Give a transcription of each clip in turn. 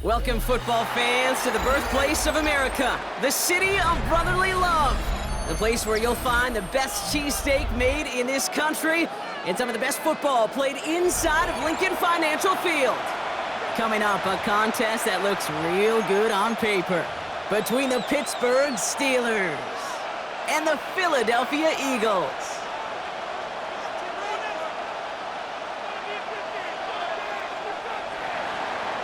Welcome, football fans, to the birthplace of America, the city of brotherly love. The place where you'll find the best cheesesteak made in this country and some of the best football played inside of Lincoln Financial Field. Coming up, a contest that looks real good on paper between the Pittsburgh Steelers and the Philadelphia Eagles.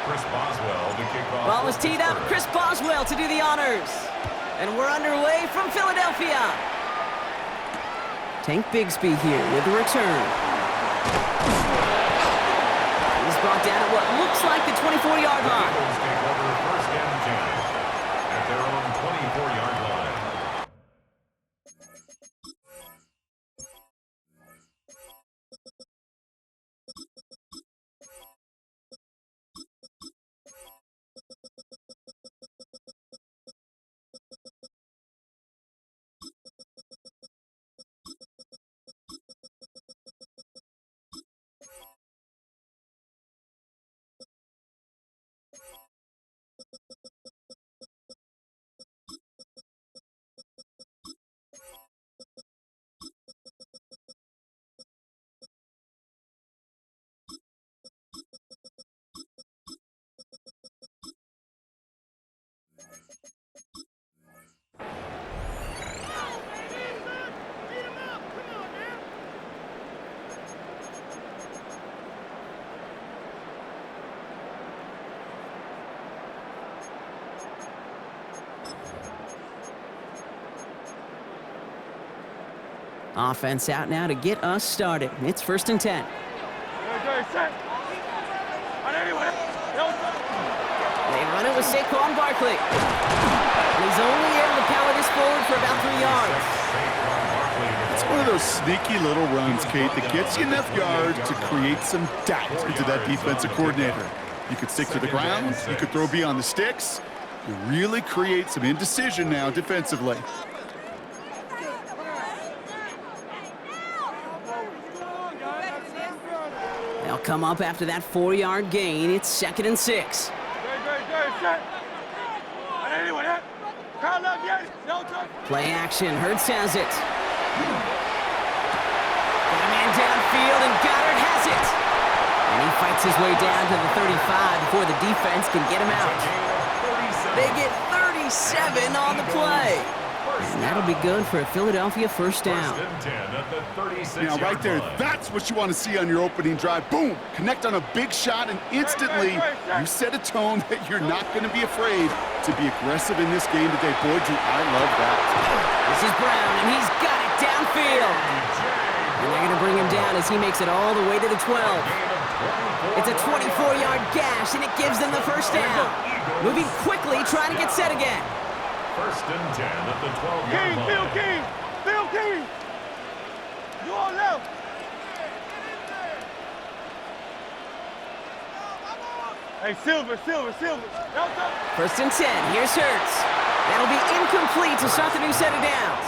Chris Boswell to kick off. Ball is teed up. Chris Boswell to do the honors. And we're underway from Philadelphia. Tank Bigsby here with the return. He's brought down at what looks like the 24-yard line. Eagles take over first and 10 at their own 24-yard line. Offense out now to get us started. It's first and 10. They run it with Saquon Barkley. And he's only able to power this forward for about 3 yards. It's one of those sneaky little runs, Kate, that gets you enough yards to create some doubt into that defensive coordinator. You could stick to the ground. You could throw beyond the sticks. You really create some indecision now defensively. They'll come up after that 4-yard gain. It's second and 6. Play action. Hurts has it. Got a man downfield, and Goddard has it. And he fights his way down to the 35 before the defense can get him out. They get 37 on the play. And that'll be good for a Philadelphia first down. Now, right there, that's what you want to see on your opening drive. Boom! Connect on a big shot, and instantly you set a tone that you're not going to be afraid to be aggressive in this game today. Boy, do I love that. This is Brown, and he's got it downfield. And they're going to bring him down as he makes it all the way to the 12. It's a 24-yard gash, and it gives them the first down. Moving quickly, trying to get set again. First and 10 at the 12-yard line. Phil King! You on left! Hey, Silver! First and 10, here's Hurts. That'll be incomplete to start the new set of downs.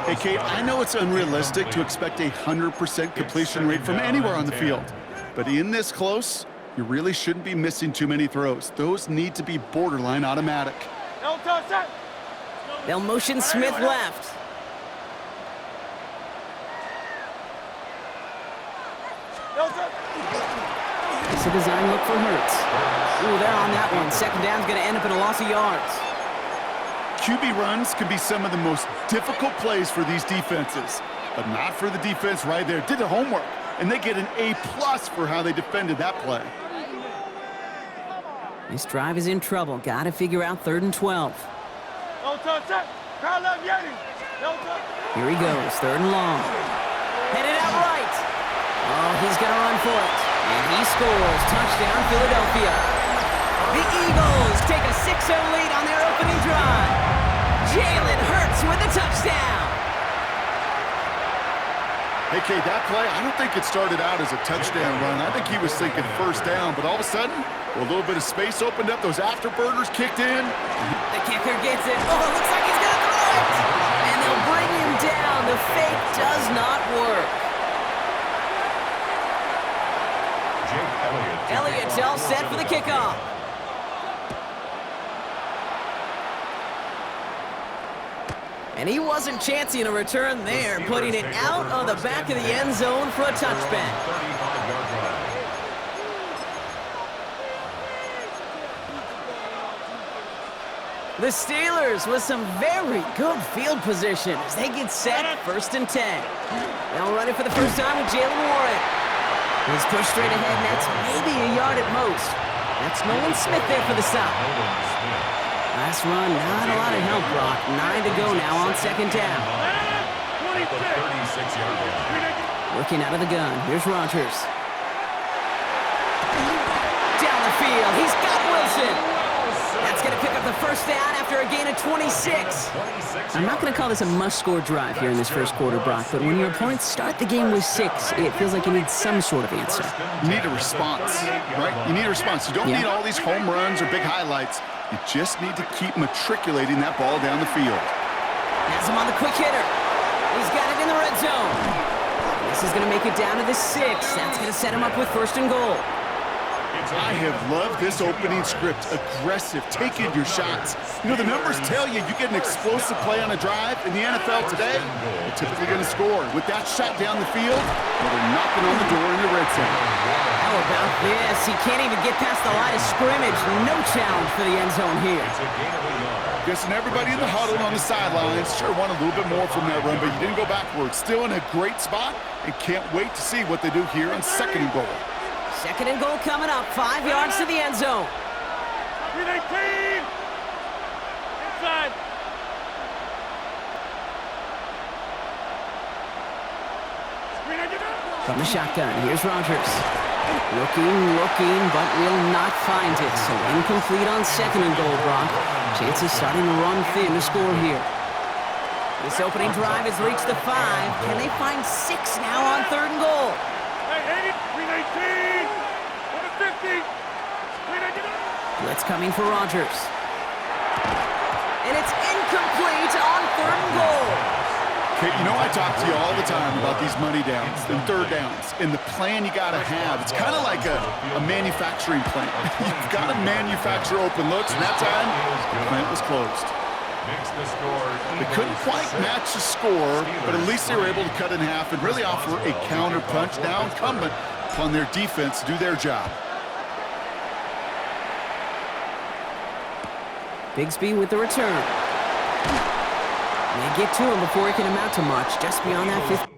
Hey, Kate, I know it's unrealistic to expect a 100% completion rate from anywhere on the field. But in this close, you really shouldn't be missing too many throws. Those need to be borderline automatic. They'll motion Smith left. It's a design look for Hurts. Ooh, they're on that one. Second down's going to end up in a loss of yards. QB runs can be some of the most difficult plays for these defenses, but not for the defense right there. Did their homework, and they get an A+ for how they defended that play. This drive is in trouble. Got to figure out 3rd and 12. Here he goes, 3rd and long. Headed out right. Oh, he's going to run for it. And he scores. Touchdown, Philadelphia. The Eagles take a 6-0 lead on their opening drive. Jalen Hurts with a touchdown. Hey, Kate, that play, I don't think it started out as a touchdown run. I think he was thinking first down, but all of a sudden, a little bit of space opened up. Those afterburners kicked in. The kicker gets it. Oh, it looks like he's going to throw it. And they'll bring him down. The fake does not work. Elliott's all set for the kickoff. And he wasn't chancing a return there, putting it out of the back of the end zone for a touchback. 35-yard drive. The Steelers with some very good field position as they get set, 1st and 10. They'll run it for the first time with Jalen Warren. He's pushed straight ahead, and that's maybe a yard at most. That's Nolan Smith there for the stop. Last run, not a lot of help, Brock. 9 to go now on 2nd down. At the 36-yard line. Working out of the gun. Here's Rodgers. Down the field. He's got Wilson. That's going to pick up the first down after a gain of 26. I'm not going to call this a must-score drive here in this first quarter, Brock, but when your opponents start the game with 6, it feels like you need some sort of answer. You need a response, right? You need a response. You don't need all these home runs or big highlights. You just need to keep matriculating that ball down the field. Has him on the quick hitter. He's got it in the red zone. This is going to make it down to the 6. That's going to set him up with 1st and goal. I have loved this opening script. Aggressive, taking your shots. You know, the numbers tell you you get an explosive play on a drive. In the NFL today, you're typically going to score. With that shot down the field, well, they're knocking on the door in the red zone. How about this? He can't even get past the line of scrimmage. No challenge for the end zone here. Guessing everybody in the huddle on the sidelines sure want a little bit more from that run, but you didn't go backwards. Still in a great spot and can't wait to see what they do here on 2nd and goal. 2nd and goal coming up. 5 yards to the end zone. 319! Inside! From the shotgun, here's Rodgers. Looking, but will not find it. So incomplete on 2nd and goal, Brock. Chances starting to run thin to score here. This opening drive has reached the 5. Can they find 6 now on 3rd and goal? Hey, 319! 150! 319! Blitz coming for Rodgers. And it's incomplete on 3rd and goal. Okay, you know I talk to you all the time about these money downs and 3rd downs and the plan you got to have. It's kind of like a manufacturing plant. You've got to manufacture open looks, and that time, the plant was closed. They couldn't quite match the score, but at least they were able to cut in half and really offer a counter punch. Now incumbent upon their defense to do their job. Bigsby with the return. They get to him before he can amount to much, just beyond that 50.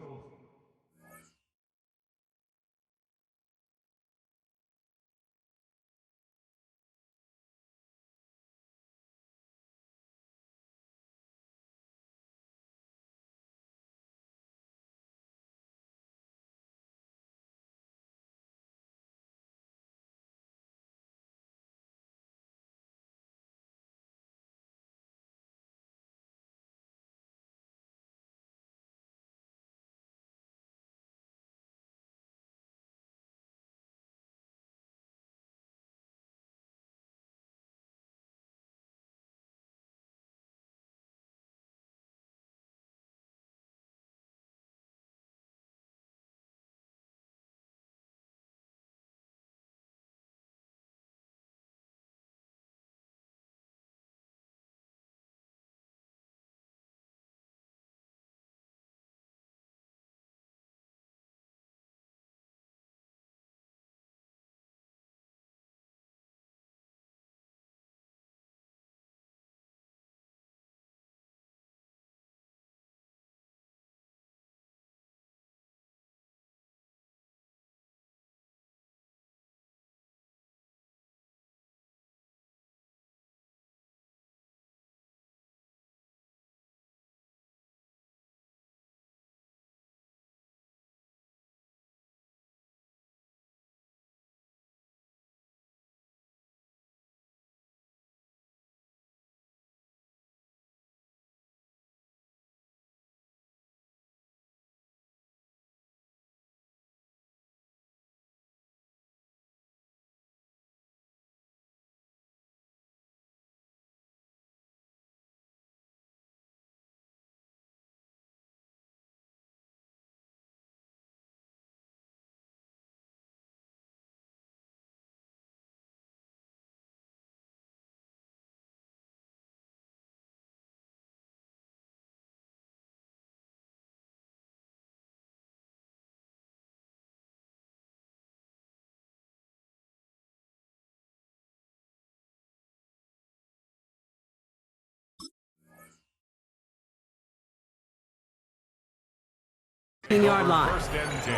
15-yard line. First and 10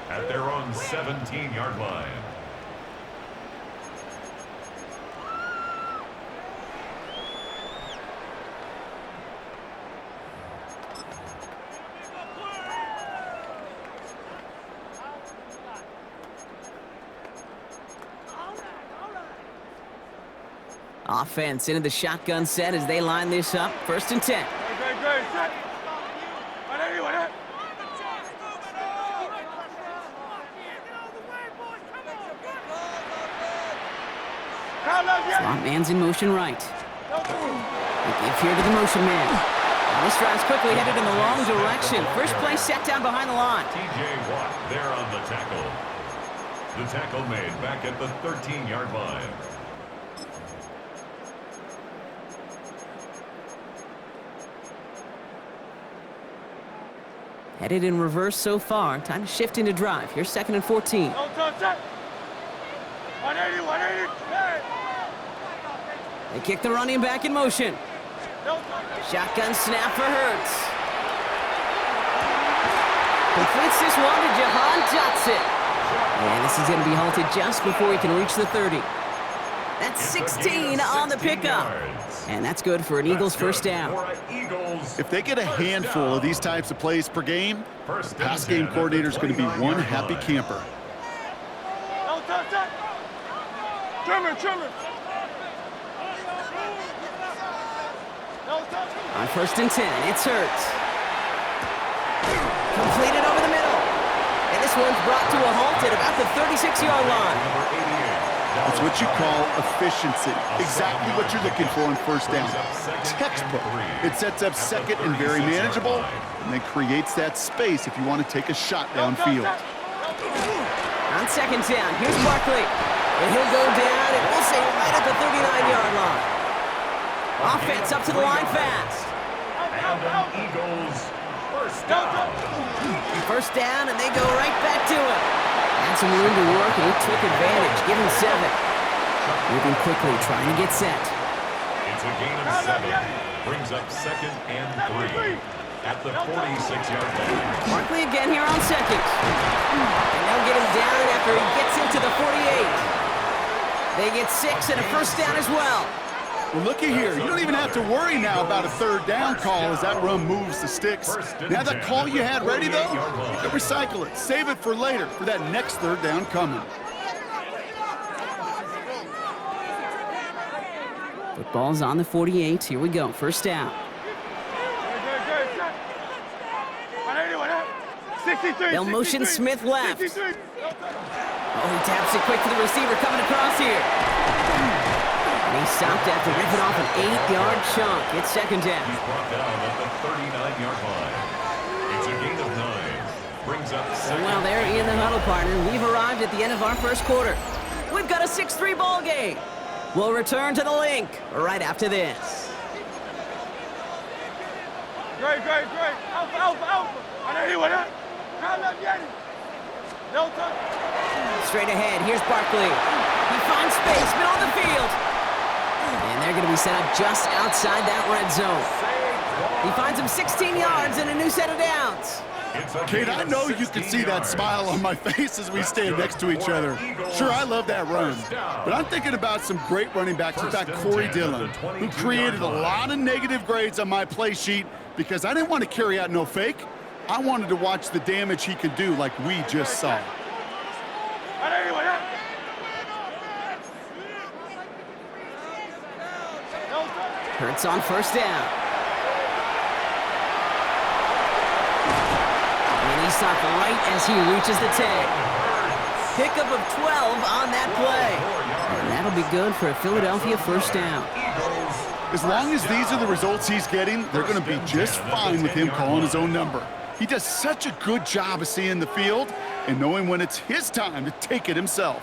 at their own 17-yard line. Offense into the shotgun set as they line this up. First and 10. Slot man's in motion right. They give here to the motion man. And this drive's quickly headed in the wrong direction. First play set down behind the line. TJ Watt there on the tackle. The tackle made back at the 13-yard line. Headed in reverse so far. Time to shift into drive. Here's second and 14. 180. They kick the running back in motion. Shotgun snap for Hurts. Completes this one to Jahan Dotson. And this is going to be halted just before he can reach the 30. That's 16 on the pickup. And that's good for an Eagles first down. If they get a handful of these types of plays per game, the pass game coordinator is going to be one happy camper. On first and 10, it's Hurts. Completed over the middle. And this one's brought to a halt at about the 36-yard line. It's what you call efficiency. Exactly what you're looking for on first down. Textbook. It sets up second and very manageable, and then creates that space if you want to take a shot downfield. On second down, here's Barkley. And he'll go down, and we'll say right at the 39-yard line. Offense up to the line fast. And an Eagles first down. First down, and they go right back to it. Had some room to work, and he took advantage. Give him 7. Moving quickly, trying to get set. It's a gain of 7. Brings up second and 3 at the 46-yard line. Barkley again here on second. And they'll get him down after he gets into the 48. They get 6 and a first down as well. Well, looky here. You don't even have to worry now about a third down call as that run moves the sticks. Now that call you had ready, though, you can recycle it. Save it for later for that next third down coming. Football's on the 48. Here we go. First down. They'll motion Smith left. Oh, he taps it quick to the receiver coming across here. And he stopped after ripping off an 8-yard chunk. It's second down. He's brought down at the 39-yard line. It's a gain of 9. Brings up second. Well, they're in the huddle, partner. We've arrived at the end of our first quarter. We've got a 6-3 ball game. We'll return to the link right after this. Great. Alpha. 180. Straight ahead, here's Barkley. He finds space, middle of the field. And they're going to be set up just outside that red zone. He finds him 16 yards and a new set of downs. Kate, I know you can see that smile on my face as we stand next to each other. Sure, I love that run. But I'm thinking about some great running backs like that Corey Dillon, who created a lot of negative grades on my play sheet because I didn't want to carry out no fake. I wanted to watch the damage he could do like we just saw. Hurts on first down. And he stopped right as he reaches the 10. Pickup of 12 on that play. And that'll be good for a Philadelphia first down. As long as these are the results he's getting, they're going to be just fine with him calling his own number. He does such a good job of seeing the field and knowing when it's his time to take it himself.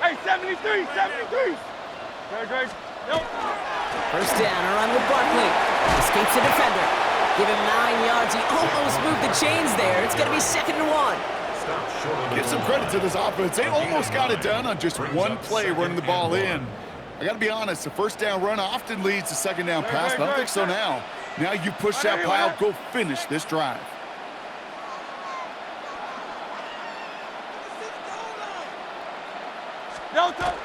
Hey, 73. Great. Nope. First down, a run with Barkley. Escapes the defender. Give him 9 yards. He almost moved the chains there. It's going to be second and 1. Give some credit to this offense. They almost got it done on just one play running the ball in. I got to be honest, the first down run often leads to second down pass, but I don't think so now. Now you push that pile, go finish this drive. No, touch.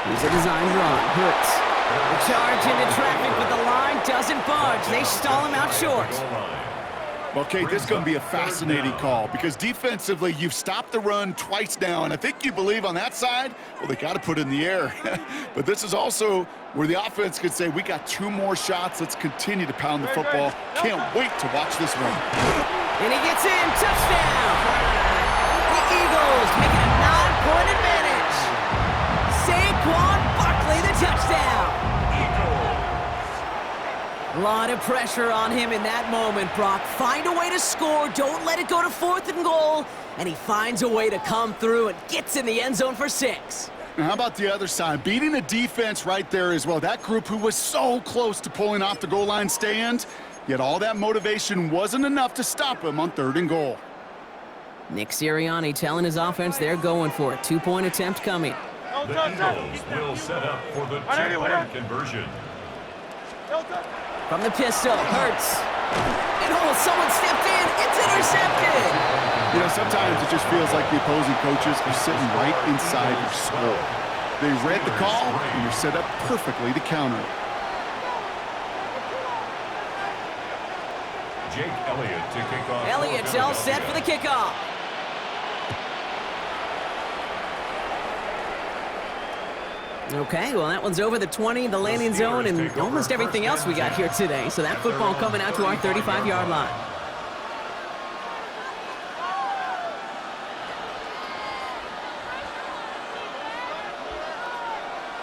Here's a design run. Hurts. The charge into traffic, but the line doesn't budge. They stall him out short. Well, Kate, this is going to be a fascinating call because defensively, you've stopped the run twice now, and I think you believe on that side, well, they got to put it in the air. But this is also where the offense could say, we got 2 more shots. Let's continue to pound the football. Can't wait to watch this one. And he gets in. Touchdown. The Eagles make it a 9-point advantage. Saquon Barkley, the touchdown. A lot of pressure on him in that moment, Brock. Find a way to score. Don't let it go to 4th and goal. And he finds a way to come through and gets in the end zone for 6. Now, how about the other side? Beating the defense right there as well. That group who was so close to pulling off the goal line stand, yet all that motivation wasn't enough to stop him on 3rd and goal. Nick Sirianni telling his offense they're going for it. 2-point attempt coming. The Eagles will set up for the 2-point conversion. From the pistol, Hurts. And someone stepped in. It's intercepted. You know, sometimes it just feels like the opposing coaches are sitting right inside your skull. They read the call, and you're set up perfectly to counter it. Jake Elliott to kick off. Elliott's all set for the kickoff. Okay, well, that one's over the 20, the landing zone, and almost everything else we got here today. So that football coming out to our 35-yard line.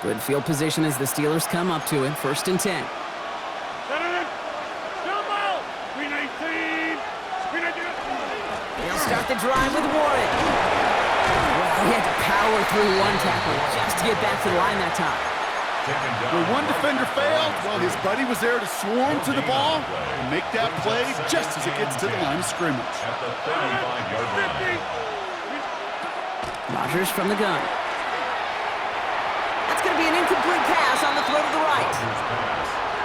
Good field position as the Steelers come up to it. 1st and 10. They'll start the drive with Warren. He had to power through one tackle just to get back to the line that time. When one defender failed, well, his buddy was there to swarm to the ball and make that play just as it gets to the line of scrimmage. At the 35-yard line. Rodgers from the gun. That's going to be an incomplete pass on the throw to the right.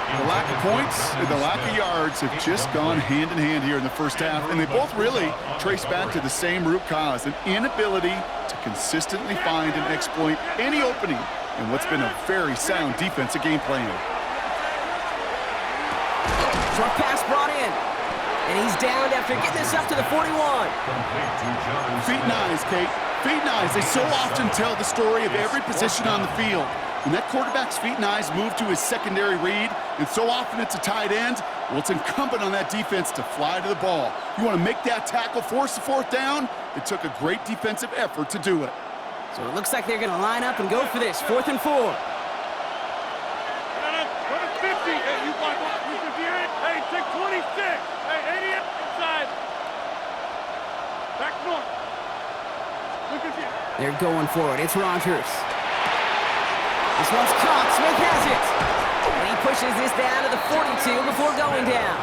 The lack of points and the lack of yards have just gone hand in hand here in the first half, and they both really trace back to the same root cause, an inability to consistently find and exploit any opening in what's been a very sound defensive game plan. Short pass brought in, and he's down after getting this up to the 41. Feet and eyes, Kate. Feet and eyes, they so often tell the story of every position on the field. When that quarterback's feet and eyes move to his secondary read, and so often it's a tight end, well, it's incumbent on that defense to fly to the ball. You want to make that tackle, force the 4th down? It took a great defensive effort to do it. So it looks like they're going to line up and go for this. 4th and 4. Hey, you want 58? Hey, take 26. Hey, 80 inside. Back north. Look at you. They're going for it. It's Rodgers. This one's caught. Smith has it. And he pushes this down to the 42 before going down.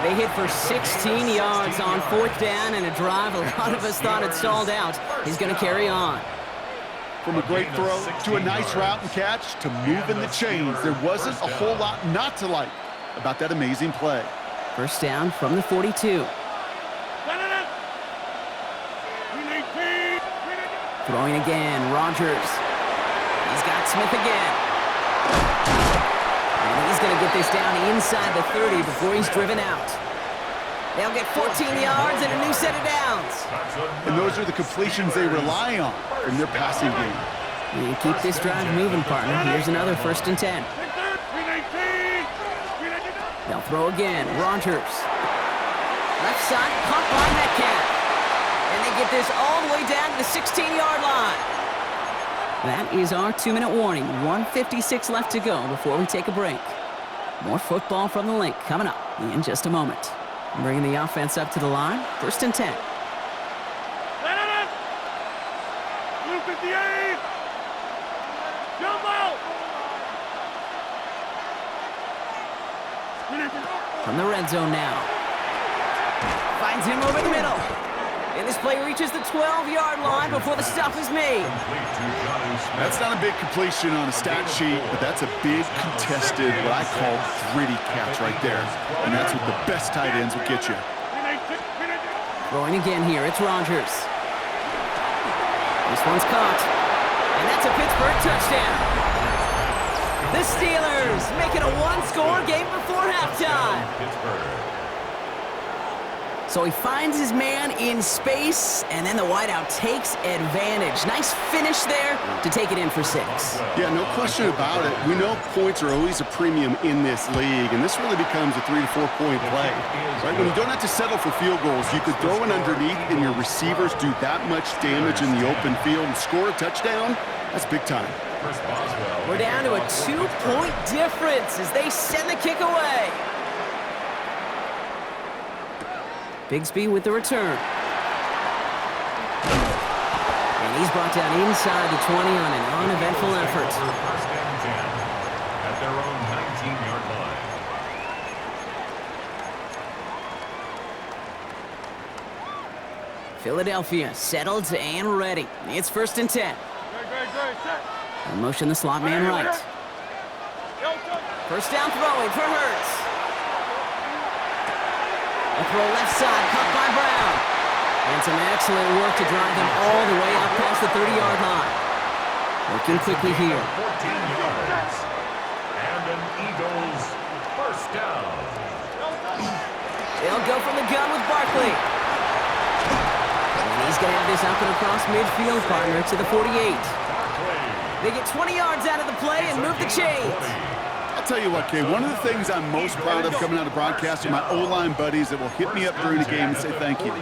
They hit for 16 yards on 4th down, and a drive a lot of us thought had stalled out is going to carry on. From a great throw to a nice route and catch to moving the chains, there wasn't a whole lot not to like about that amazing play. 1st down from the 42. Throwing again, Rodgers. He's got Smith again. And he's going to get this down inside the 30 before he's driven out. They'll get 14 yards and a new set of downs. And those are the completions they rely on in their passing game. You keep this drive moving, partner. Here's another 1st and 10. They'll throw again. Rodgers. Left side, caught by Metcalf. And they get this all the way down to the 16-yard line. That is our 2-minute warning. 1:56 left to go before we take a break. More football from the link coming up in just a moment. Bringing the offense up to the line. 1st and 10. Blue 58. Jump out. From the red zone now. Finds him over the middle. And this play reaches the 12-yard line before the stop is made. That's not a big completion on a stat sheet, but that's a big contested, what I call gritty catch right there. And that's what the best tight ends will get you. Throwing again here, it's Rodgers. This one's caught. And that's a Pittsburgh touchdown. The Steelers make it a one-score game before halftime. So he finds his man in space, and then the wideout takes advantage. Nice finish there to take it in for 6. Yeah, no question about it. We know points are always a premium in this league, and this really becomes a 3 to 4 point play. Right? When you don't have to settle for field goals, you could throw it underneath, and your receivers do that much damage in the open field and score a touchdown. That's big time. We're down to a 2-point difference as they send the kick away. Bigsby with the return. And he's brought down inside the 20 on an uneventful effort. First and 10 at their own 19-yard line. Philadelphia settled and ready. It's 1st and 10. In motion the slot man right. First down throwing for Hurts. A throw left side, caught by Brown. And some excellent work to drive them all the way out past the 30-yard line. Working quickly here. 14 yards. And an Eagles first down. They'll go from the gun with Barkley. And he's going to have this up and across midfield, partner, to the 48. They get 20 yards out of the play and move the chains. I'll tell you what, Kay, one of the things I'm most proud of coming out of broadcast are my O-line buddies that will hit me up during the game and say thank you.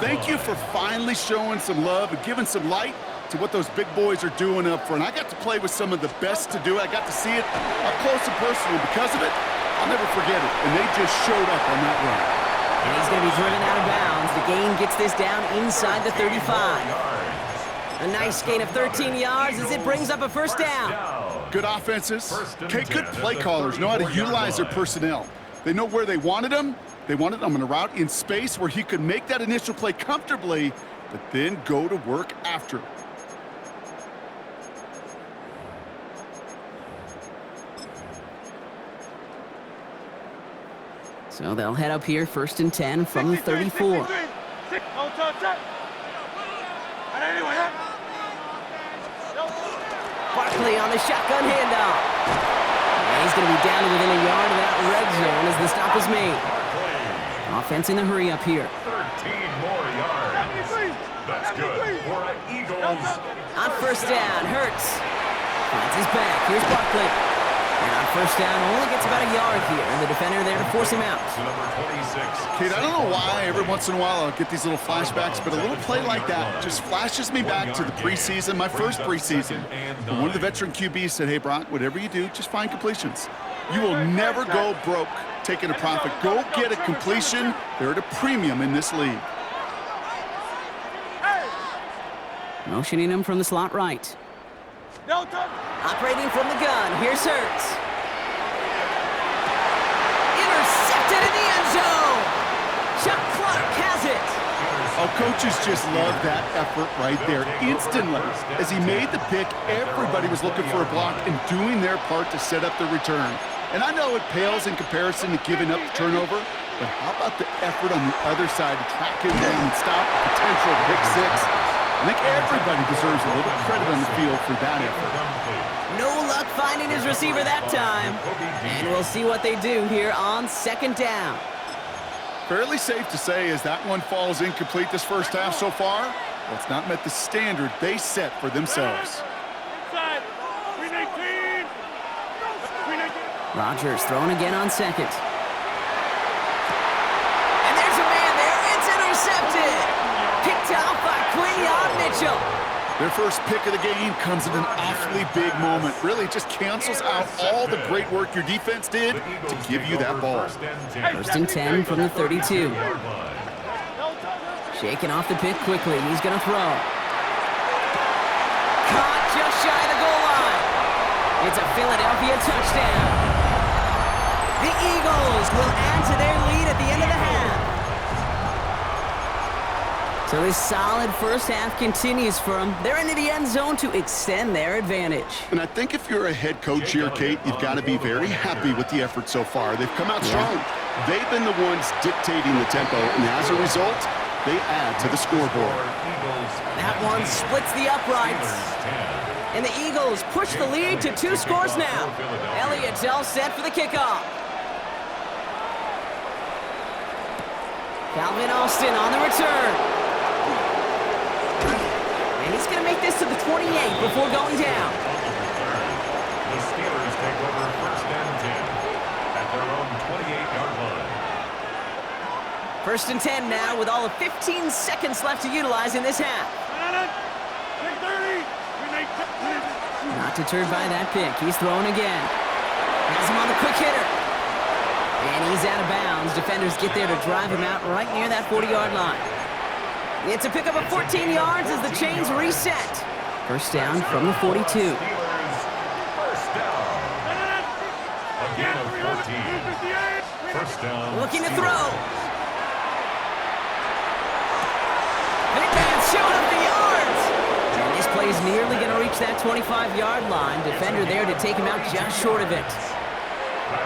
Thank you for finally showing some love and giving some light to what those big boys are doing up front. I got to play with some of the best to do it. I got to see it up close and personal. Because of it, I'll never forget it. And they just showed up on that run. And he's going to be driven out of bounds. The gain gets this down inside the 35. A nice gain of 13 yards as it brings up a first down. Good offenses. Okay, good play callers know how to utilize their personnel. They know where they wanted him. They wanted him on a route in space where he could make that initial play comfortably, but then go to work after. So they'll head up here 1st and 10 from the 34. Barkley on the shotgun handoff. And he's going to be down to within a yard of that red zone as the stop is made. Offense in the hurry up here. 13 more yards. That's good for an Eagles. On first down, Hurts finds his back. Here's Barkley. And on first down, only gets about a yard here. And the defender there to force him out. Number 26. Kate, I don't know why every once in a while I'll get these little flashbacks, but a little play like that just flashes me back to the preseason, my first preseason. And one of the veteran QBs said, hey, Brock, whatever you do, just find completions. You will never go broke taking a profit. Go get a completion. They're at a premium in this league. Motioning him from the slot right. Operating from the gun, here's Hurts. Intercepted in the end zone. Chuck Clark has it. Oh, coaches just love that effort right there. Instantly, as he made the pick, everybody was looking for a block and doing their part to set up the return. And I know it pales in comparison to giving up the turnover, but how about the effort on the other side to track him down and stop a potential pick six? I think everybody deserves a little credit on the field for that effort. No luck finding his receiver that time. And we'll see what they do here on 2nd down. Fairly safe to say as that one falls incomplete this first half so far, well, it's not met the standard they set for themselves. Rodgers throwing again on 2nd. And there's a man there. It's intercepted. Picked off by Quinyon Mitchell. Their first pick of the game comes at an awfully big moment. Really just cancels out all the great work your defense did to give you that ball. 1st and 10 from the 32. Shaking off the pick quickly. He's going to throw. Caught just shy of the goal line. It's a Philadelphia touchdown. The Eagles will add to their lead at the end of the half. So this solid first half continues for them. They're into the end zone to extend their advantage. And I think if you're a head coach here, Kate, you've got to be very happy with the effort so far. They've come out strong. They've been the ones dictating the tempo, and as a result, they add to the scoreboard. That one splits the uprights. And the Eagles push the lead to 2 scores now. Elliott's all set for the kickoff. Calvin Austin on the return. And he's going to make this to the 28 before going down. The Steelers take over first and 10 at their own 28-yard line. First and 10 now with all of 15 seconds left to utilize in this half. Not deterred by that pick. He's throwing again. Has him on the quick hitter. And he's out of bounds. Defenders get there to drive him out right near that 40-yard line. It's a pickup of 14 yards as the chains reset. First down from the 42. First down. A gain of 14. First down. Looking to throw. Big man showing up the yards. And this play is nearly going to reach that 25-yard line. Defender there to take him out just short of it.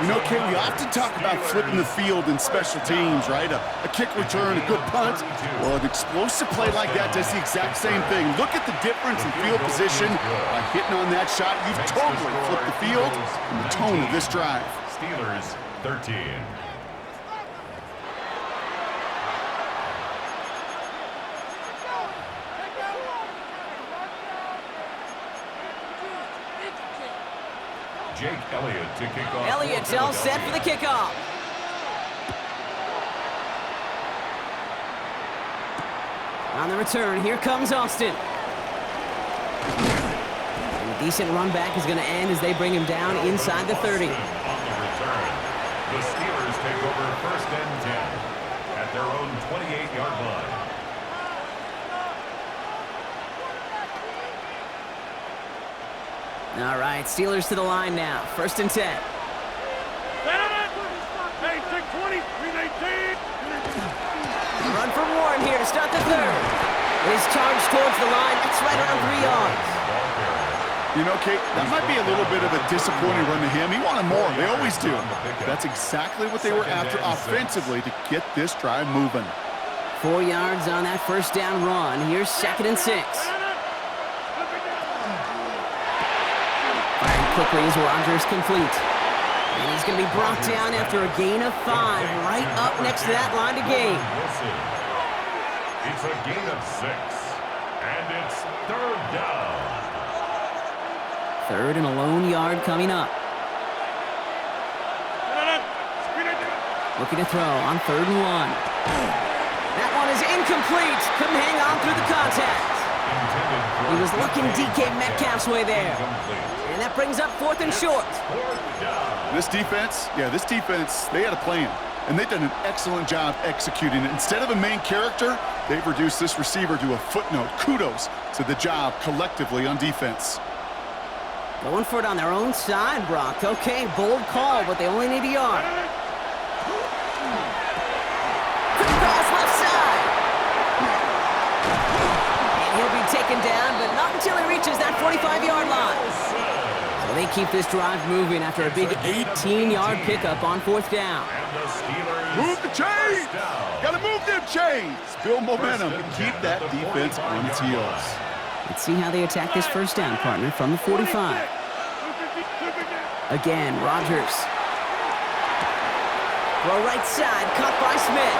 You know, Kate, we often talk about flipping the field in special teams, right? A kick return, a good punt. Well, an explosive play like that does the exact same thing. Look at the difference in field position. By hitting on that shot, you've totally flipped the field and the tone of this drive. Steelers 13. Jake Elliott to kick off. Elliott's all set for the kickoff. On the return, here comes Austin. And a decent run back is going to end as they bring him down inside the 30. On the return, the Steelers take over first and 10 at their own 28-yard line. All right, Steelers to the line now. First and 10. Hey, take 20, 318. Run for Warren here to start the third. His charge towards the line. That's right around 3 yards. You know, Kate, that might be a little bit of a disappointing run to him. He wanted more. They always do. That's exactly what they were after offensively to get this drive moving. 4 yards on that first down run. Here's second and 6. Firing quickly as Rodgers complete. And he's going to be brought down after a gain of 5 right up next to that line to gain. It's a gain of 6, and it's third down. Third and a lone yard coming up. Looking to throw on 3rd and 1. That one is incomplete. Couldn't hang on through the contact. He was looking DK Metcalf's way there. And that brings up 4th and short. This defense, they had a plan. And they've done an excellent job executing it. Instead of a main character, they've reduced this receiver to a footnote. Kudos to the job collectively on defense. Going for it on their own side, Brock. Okay, bold call, but they only need a yard. Quick pass left side. And he'll be taken down, but not until he reaches that 45-yard line. So they keep this drive moving after a big 18-yard pickup on 4th down. Move the chains! Gotta move them chains! Build momentum and keep that defense on its heels. Let's see how they attack this first down, partner, from the 45. Again, Rodgers. Throw right side, caught by Smith.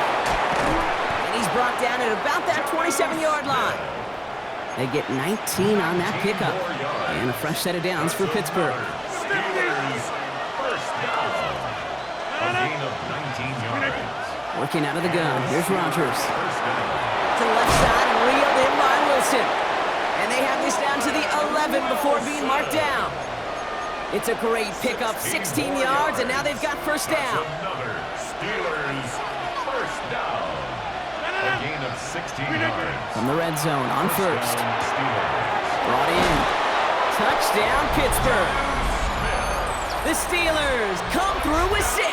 And he's brought down at about that 27-yard line. They get 19 on that pickup. And a fresh set of downs for Pittsburgh. A gain of 19 yards. Working out of the gun. Here's Rodgers. To the left side and reeled in by Wilson. And they have this down to the 11 before being marked down. It's a great pickup, 16 yards, and now they've got first down. Another Steelers first down. A gain of 16 yards. From the red zone on first. Brought in. Touchdown, Pittsburgh. The Steelers come through with 6.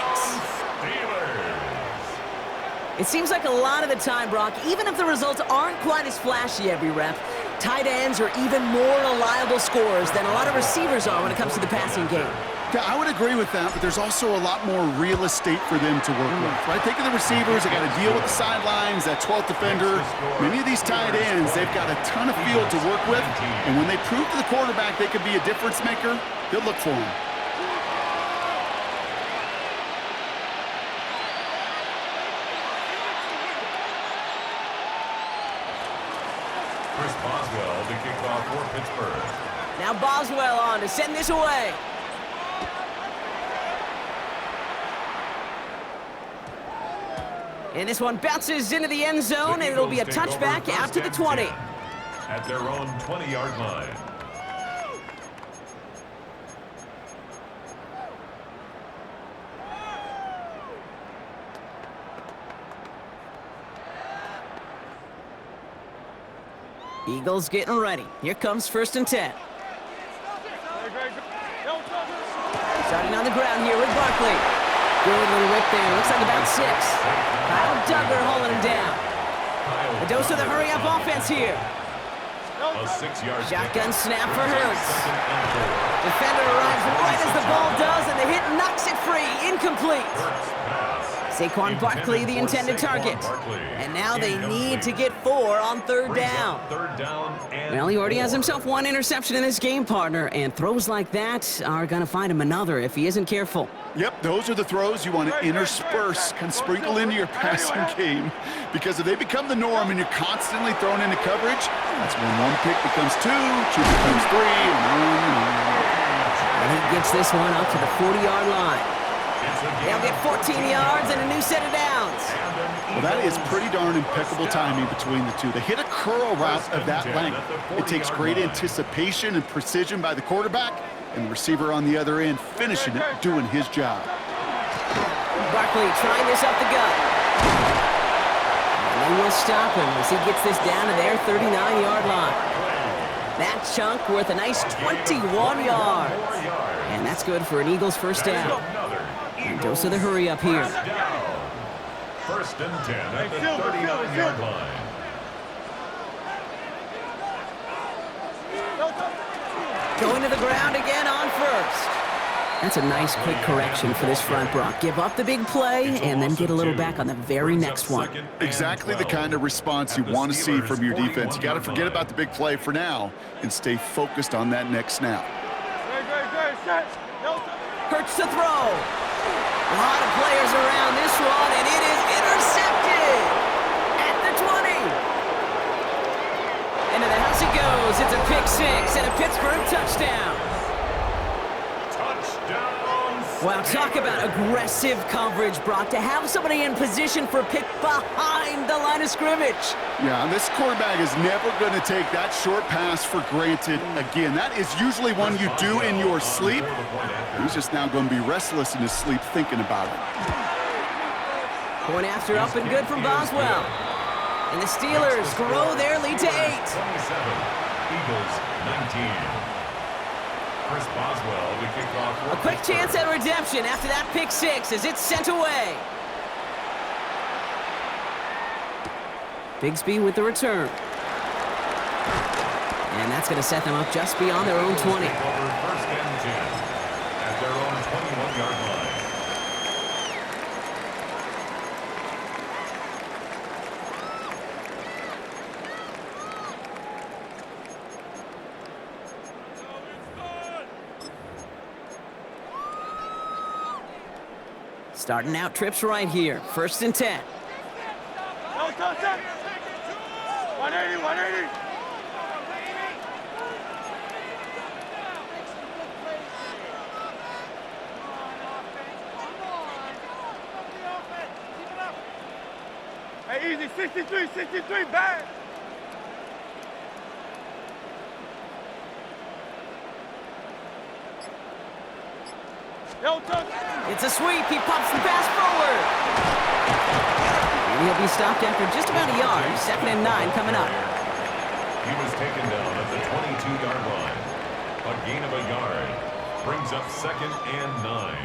It seems like a lot of the time, Brock, even if the results aren't quite as flashy every rep, tight ends are even more reliable scorers than a lot of receivers are when it comes to the passing game. Yeah, I would agree with that, but there's also a lot more real estate for them to work with, right? Think of the receivers. They got to deal with the sidelines, that 12th defender. Many of these tight ends, they've got a ton of field to work with, and when they prove to the quarterback they could be a difference maker, they'll look for him. Chris Boswell to kick off for Pittsburgh. Now Boswell on to send this away. And this one bounces into the end zone, and it'll be a touchback out to the 20. At their own 20-yard line. Eagles getting ready. Here comes 1st and 10. Starting on the ground here with Barkley. Good little whip there. Looks like about 6. Kyle Duggar holding him down. A dose of the hurry-up offense here. A 6-yard Shotgun snap for Hurts. Defender arrives right as the ball does, and the hit knocks it free. Incomplete. Saquon Barkley, the intended target. And now they need to get 4 on 3rd down. Well, he already has himself 1 interception in this game, partner, and throws like that are going to find him another if he isn't careful. Yep, those are the throws you want to intersperse, can sprinkle into your passing game. Because if they become the norm and you're constantly thrown into coverage, that's when 1 pick becomes 2, 2 becomes 3, and he gets this one up to the 40-yard line. They'll get 14 yards and a new set of downs. Well, that is pretty darn impeccable timing between the two. They hit a curl route of that length. It takes great anticipation and precision by the quarterback, and the receiver on the other end finishing it, doing his job. Barkley trying this up the gut. And they will stop him as he gets this down to their 39-yard line. That chunk worth a nice 21 yards. And that's good for an Eagles 1st down. And dose of the hurry up here. 1st and 10 at the 39-yard line. Going to the ground again on 1st. That's a nice quick correction for this front, Brock. Give up the big play and then get a little back on the very next one. Exactly the kind of response you want to see from your defense. You got to forget about the big play for now and stay focused on that next snap. Hurts to throw. A lot of players around this one, and it is intercepted at the 20. Into the house it goes. It's a pick 6 and a Pittsburgh touchdown. Wow, talk about aggressive coverage, Brock. To have somebody in position for a pick behind the line of scrimmage. Yeah, and this quarterback is never going to take that short pass for granted again. That is usually one you do in your sleep. He's just now going to be restless in his sleep thinking about it. Point after up and good from Boswell. And the Steelers grow their lead to 8. 27, Eagles 19. Chris Boswell to kick off. A quick chance at redemption after that pick 6 as it's sent away. Bigsby with the return. And that's going to set them up just beyond their own 20. 1st and 10 at their own 21-yard line. Starting out trips right here. 1st and 10. 180, 180. Hey, easy, 63, 63, back. It's a sweep. He pops the pass forward. And he'll be stopped after just about a yard. 2nd and 9 coming up. He was taken down at the 22-yard line. A gain of a yard brings up 2nd and 9.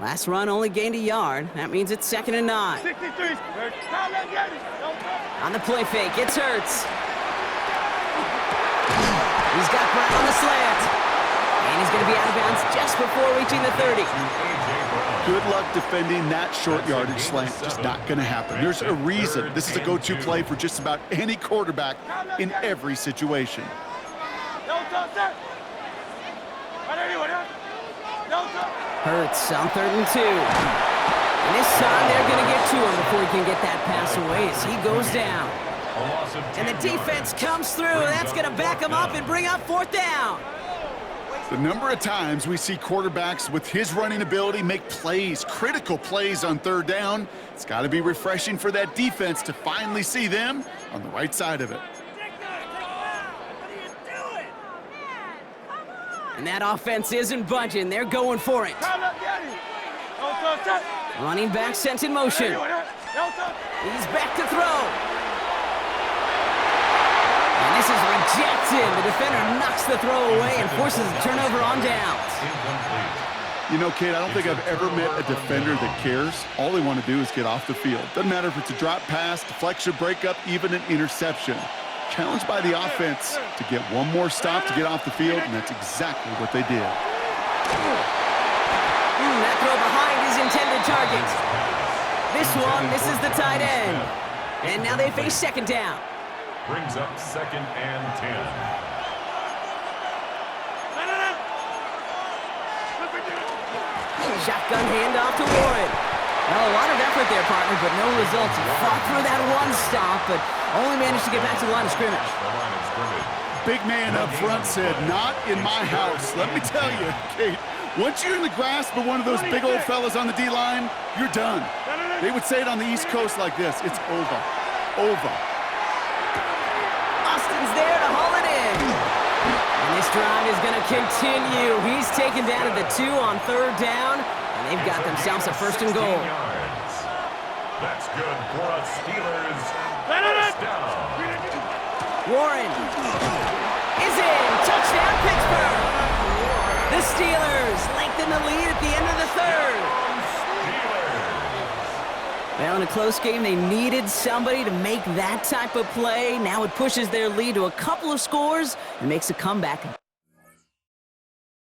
Last run only gained a yard. That means it's 2nd and 9. 63. On the play fake, it's Hurts. He's got Brown on the slant. And he's going to be out of bounds just before reaching the 30. Good luck defending that short yardage slant. Just not going to happen. There's a reason this is a go-to play for just about any quarterback in every situation. Hurts on 3rd and 2. And this time they're going to get to him before he can get that pass away as he goes down. And the defense comes through. That's going to back him up and bring up 4th down. The number of times we see quarterbacks with his running ability make plays, critical plays on 3rd down, it's got to be refreshing for that defense to finally see them on the right side of it. And that offense isn't budging. They're going for it. Running back sent in motion. He's back to throw. And this is rejected. The defender knocks the throw away and forces a turnover on downs. You know, Kate, I don't think I've ever met a defender that cares. All they want to do is get off the field. Doesn't matter if it's a drop pass, deflection, breakup, even an interception. Challenged by the offense to get one more stop to get off the field, and that's exactly what they did. That throw behind his intended target. This one misses the tight end. And now they face 2nd down. Brings up 2nd and 10. Shotgun handoff to Warren. Well, a lot of effort there, partner, but no results. He fought through that one stop, but only managed to get back to the line of scrimmage. Big man up front said, "Not in my house." Let me tell you, Kate, once you're in the grasp of one of those big old fellas on the D-line, you're done. They would say it on the East Coast like this: it's over. Over. Austin's there to haul it in. And this drive is going to continue. He's taken down at the 2 on 3rd down, and they've got themselves a 1st and goal. That's good for a Steelers first down. Warren is in. Touchdown, Pittsburgh. The Steelers lengthen the lead at the end of the 3rd. Well, in a close game, they needed somebody to make that type of play. Now it pushes their lead to a couple of scores and makes a comeback.